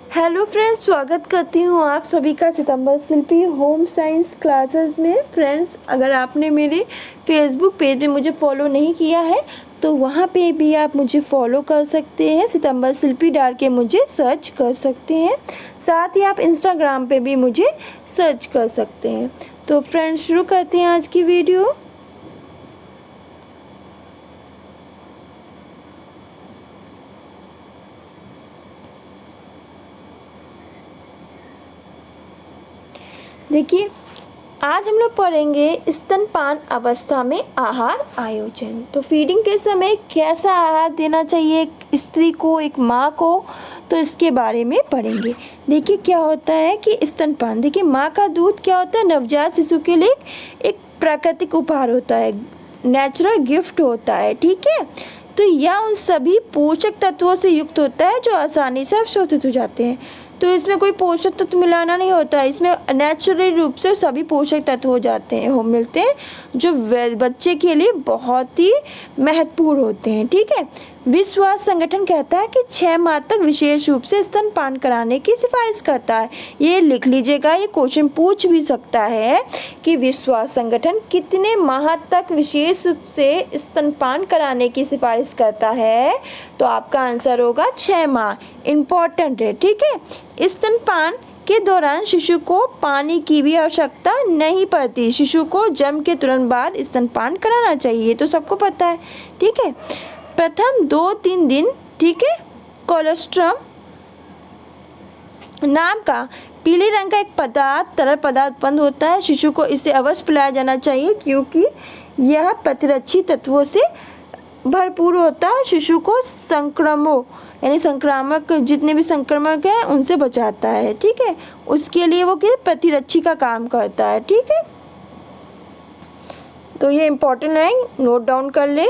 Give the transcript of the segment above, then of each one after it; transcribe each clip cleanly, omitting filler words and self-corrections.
Hello friends, स्वागत करती हूँ आप सभी का सितंबर शिल्पी होम साइंस क्लासेस में। फ्रेंड्स, अगर आपने मेरे फेसबुक पेज में मुझे फॉलो नहीं किया है तो वहाँ पे भी आप मुझे फॉलो कर सकते हैं। सितंबर शिल्पी डाल के मुझे सर्च कर सकते हैं। साथ ही आप इंस्टाग्राम पे भी मुझे सर्च कर सकते हैं। तो फ्रेंड्स, शुरू करते हैं आज की वीडियो। देखिए, आज हम लोग पढ़ेंगे स्तनपान अवस्था में आहार आयोजन। तो फीडिंग के समय कैसा आहार देना चाहिए एक स्त्री को, एक माँ को, तो इसके बारे में पढ़ेंगे। देखिए, क्या होता है कि स्तनपान, देखिए माँ का दूध क्या होता है, नवजात शिशु के लिए एक प्राकृतिक उपहार होता है, नेचुरल गिफ्ट होता है। ठीक है, तो यह उन सभी पोषक तत्वों से युक्त होता है जो आसानी से अवशोषित हो जाते हैं। तो इसमें कोई पोषक तत्व मिलाना नहीं होता है, इसमें नेचुरल रूप से सभी पोषक तत्व हो जाते हैं, हो मिलते हैं, जो बच्चे के लिए बहुत ही महत्वपूर्ण होते हैं। ठीक है, विश्व स्वास्थ्य संगठन कहता है कि 6 माह तक विशेष रूप से स्तनपान कराने की सिफारिश करता है। ये लिख लीजिएगा, ये क्वेश्चन पूछ भी सकता है कि विश्व स्वास्थ्य संगठन कितने माह तक विशेष रूप से स्तनपान कराने की सिफारिश करता है। तो आपका आंसर होगा 6 माह। इम्पॉर्टेंट है। ठीक है, स्तनपान के दौरान शिशु को पानी की भी आवश्यकता नहीं पड़ती। शिशु को जन्म के तुरंत बाद स्तनपान कराना चाहिए, तो सबको पता है। ठीक है, प्रथम 2-3 दिन, ठीक है, कोलोस्ट्रम नाम का पीले रंग का एक पदार्थ, तरल पदार्थ उत्पन्न होता है। शिशु को इसे अवश्य पिलाया जाना चाहिए क्योंकि यह प्रतिरक्षी तत्वों से भरपूर होता है। शिशु को संक्रमण यानी संक्रामक, जितने भी संक्रमक हैं उनसे बचाता है। ठीक है, उसके लिए वो क्या, प्रतिरक्षी का काम करता है। ठीक है, तो ये इम्पोर्टेंट है, नोट डाउन कर ले।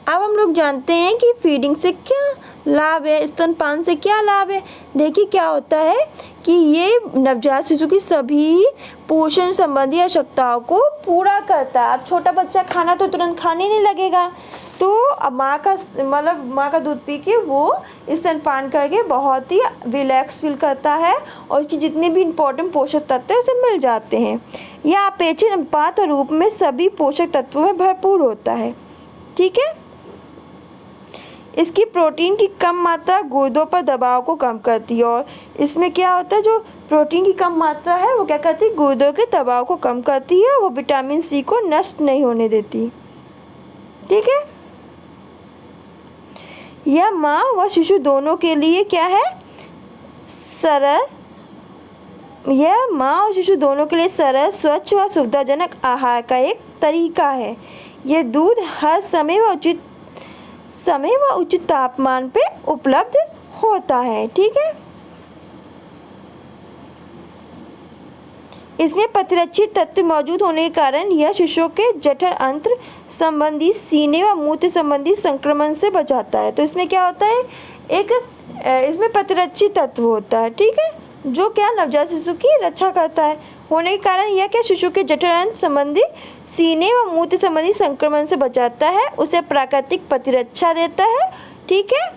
अब हम लोग जानते हैं कि फीडिंग से क्या लाभ है, स्तनपान से क्या लाभ है। देखिए, क्या होता है कि ये नवजात शिशु की सभी पोषण संबंधी आवश्यकताओं को पूरा करता है। अब छोटा बच्चा खाना तो तुरंत खाने नहीं लगेगा, तो अब माँ का दूध पी के वो स्तनपान करके बहुत ही रिलैक्स फील करता है और उसकी जितने भी इम्पोर्टेंट पोषक तत्व हैं उसे मिल जाते हैं। यह अपेक्षित अनुपात और रूप में सभी पोषक तत्वों में भरपूर होता है। ठीक है, इसकी प्रोटीन की कम मात्रा गुर्दों पर दबाव को कम करती है और इसमें क्या होता है, जो प्रोटीन की कम मात्रा है वो क्या करती है, गुर्दों के दबाव को कम करती है। वो विटामिन सी को नष्ट नहीं होने देती। ठीक है, यह माँ व शिशु दोनों के लिए क्या है, सरल, स्वच्छ व सुविधाजनक आहार का एक तरीका है। यह दूध हर समय व उचित तापमान पे उपलब्ध होता है। ठीक है, इसमें प्रतिरक्षी तत्व मौजूद होने के कारण यह शिशु के जठर अंत्र संबंधी, सीने व मूत्र संबंधी संक्रमण से बचाता है। तो इसमें क्या होता है, इसमें प्रतिरक्षी तत्व होता है। ठीक है, जो क्या नवजात शिशु की रक्षा करता है, होने के कारण यह क्या शिशु के जठर अंत्र संबंधी, सीने व मूत्र संबंधी संक्रमण से बचाता है, उसे प्राकृतिक प्रतिरक्षा देता है। ठीक है,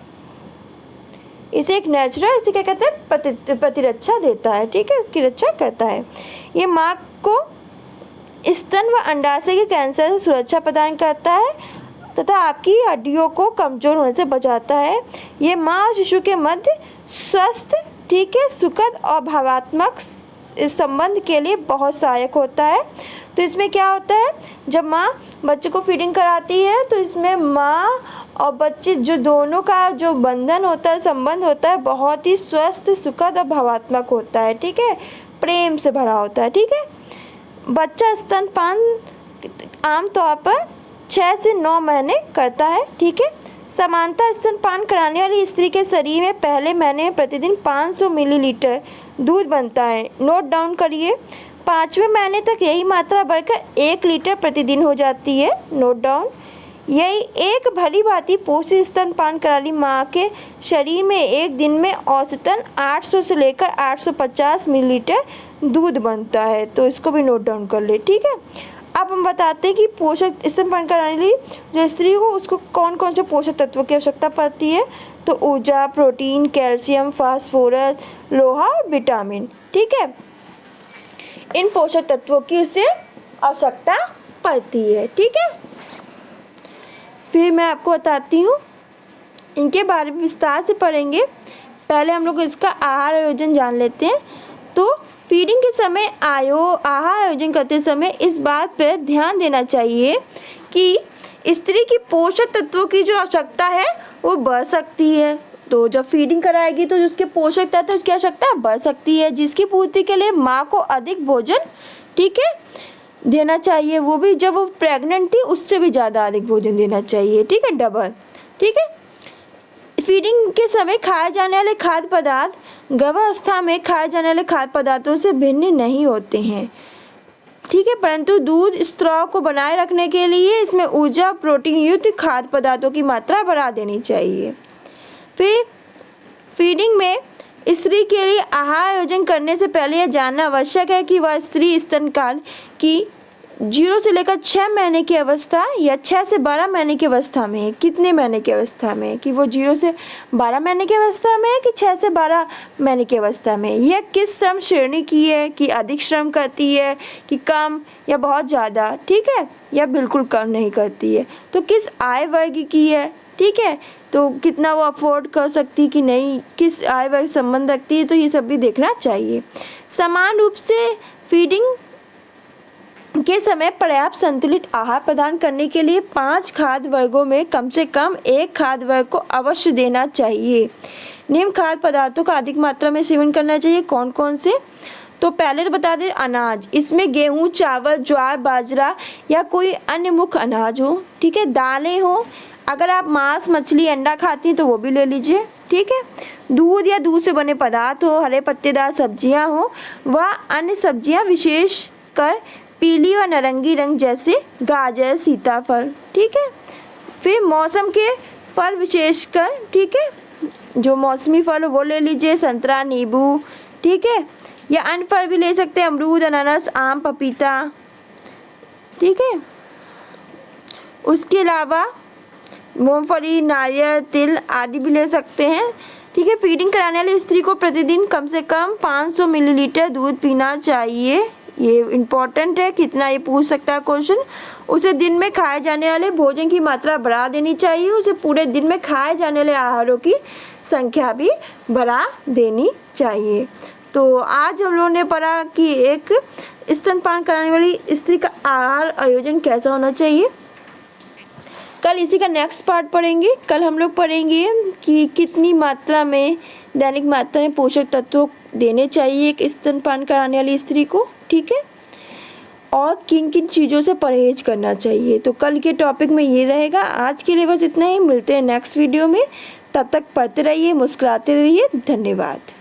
इसे एक नेचुरल, इसे क्या कहते हैं, प्रतिरक्षा देता है। ठीक है, उसकी रक्षा करता है। ये माँ को स्तन व अंडाशय के कैंसर से सुरक्षा प्रदान करता है तथा आपकी हड्डियों को कमजोर होने से बचाता है। ये माँ और शिशु के मध्य स्वस्थ, ठीक है, सुखद और भावात्मक इस संबंध के लिए बहुत सहायक होता है। तो इसमें क्या होता है, जब माँ बच्चे को फीडिंग कराती है तो इसमें माँ और बच्चे जो दोनों का जो बंधन होता है, संबंध होता है, बहुत ही स्वस्थ, सुखद और भावात्मक होता है। ठीक है, प्रेम से भरा होता है। ठीक है, बच्चा स्तनपान आमतौर पर 6 से 9 महीने करता है। ठीक है, समानता स्तनपान कराने वाली स्त्री के शरीर में पहले महीने में प्रतिदिन 500 मिलीलीटर दूध बनता है। नोट डाउन करिए, 5वें महीने तक यही मात्रा बढ़कर 1 लीटर प्रतिदिन हो जाती है। Note down. यही एक भली भांति पोषित स्तनपान कराने वाली माँ के शरीर में एक दिन में औसतन 800 से लेकर 850 मिलीलीटर दूध बनता है। तो इसको भी नोट डाउन कर ले। ठीक है, अब हम बताते हैं कि पोषक स्तनपान कराने के लिए जो स्त्री हो उसको कौन कौन से पोषक तत्वों की आवश्यकता पड़ती है। तो ऊर्जा, प्रोटीन, कैल्शियम, फास्फोरस, लोहा और विटामिन। ठीक है, इन पोषक तत्वों की उसे आवश्यकता पड़ती है। ठीक है, फिर मैं आपको बताती हूँ, इनके बारे में विस्तार से पढ़ेंगे। पहले हम लोग इसका आहार आयोजन जान लेते हैं। तो फीडिंग के समय आहार आयोजन करते समय इस बात पर ध्यान देना चाहिए कि स्त्री की पोषक तत्वों की जो आवश्यकता है वो बढ़ सकती है। तो जब फीडिंग कराएगी तो उसके पोषक तत्व उसकी आवश्यकता बढ़ सकती है, जिसकी पूर्ति के लिए माँ को अधिक भोजन, ठीक है, देना चाहिए। वो भी जब वो प्रेग्नेंट थी उससे भी ज़्यादा अधिक भोजन देना चाहिए। ठीक है, डबल। ठीक है, फीडिंग के समय खाए जाने वाले खाद्य पदार्थ गर्भावस्था में खाए जाने वाले खाद्य पदार्थों से भिन्न नहीं होते हैं। ठीक है, परंतु दूध स्त्राव को बनाए रखने के लिए इसमें ऊर्जा, प्रोटीन युक्त खाद्य पदार्थों की मात्रा बढ़ा देनी चाहिए। फिर फीडिंग में स्त्री के लिए आहार आयोजन करने से पहले यह जानना आवश्यक है कि वह स्त्री स्तनकाल की 0 से लेकर 6 महीने की अवस्था या 6 से 12 महीने की अवस्था में है। कितने महीने की अवस्था में है, कि वो 0 से 12 महीने की अवस्था में है कि 6 से 12 महीने की अवस्था में। यह किस श्रम श्रेणी की है, कि अधिक श्रम करती है कि कम या बहुत ज़्यादा, ठीक है, या बिल्कुल कम नहीं करती है। तो किस आय वर्ग की है, ठीक है, तो कितना वो अफोर्ड कर सकती कि नहीं, किस आय वर्ग संबंध रखती है, तो ये सब भी देखना चाहिए। समान रूप से फीडिंग के समय पर्याप्त संतुलित आहार प्रदान करने के लिए 5 खाद्य वर्गों में कम से कम 1 खाद्य वर्ग को अवश्य देना चाहिए। निम्न खाद्य पदार्थों का अधिक मात्रा में सेवन करना चाहिए। कौन कौन से? तो पहले तो बता दें अनाज, इसमें गेहूं, चावल, ज्वार, बाजरा या कोई अन्य मुख्य अनाज हो। ठीक है, दालें हो, अगर आप मांस, मछली, अंडा खाती हैं तो वो भी ले लीजिए। ठीक है, दूध या दूध से बने पदार्थ हो, हरे पत्तेदार सब्जियां हो व अन्य सब्जियां, विशेष कर पीली व नारंगी रंग जैसे गाजर, सीताफल। ठीक है, फिर मौसम के फल विशेषकर, ठीक है, जो मौसमी फल वो ले लीजिए, संतरा, नींबू। ठीक है, या अन्य फल भी ले सकते हैं, अमरूद, अनानास, आम, पपीता। ठीक है, उसके अलावा मूंगफली, नारियल, तिल आदि भी ले सकते हैं। ठीक है, फीडिंग कराने वाली स्त्री को प्रतिदिन कम से कम 500 मिलीलीटर दूध पीना चाहिए। ये इम्पॉर्टेंट है, कितना ये पूछ सकता है क्वेश्चन। उसे दिन में खाए जाने वाले भोजन की मात्रा बढ़ा देनी चाहिए। उसे पूरे दिन में खाए जाने वाले आहारों की संख्या भी बढ़ा देनी चाहिए। तो आज हम लोगों ने पढ़ा कि एक स्तनपान कराने वाली स्त्री का आहार आयोजन कैसा होना चाहिए। कल इसी का नेक्स्ट पार्ट पढ़ेंगे। कल हम लोग पढ़ेंगे कि कितनी मात्रा में, दैनिक मात्रा में पोषक तत्व देने चाहिए एक स्तनपान कराने वाली स्त्री को। ठीक है, और किन किन चीज़ों से परहेज करना चाहिए। तो कल के टॉपिक में ये रहेगा। आज के लिए बस इतना ही, मिलते हैं नेक्स्ट वीडियो में। तब तक पढ़ते रहिए, मुस्कुराते रहिए। धन्यवाद।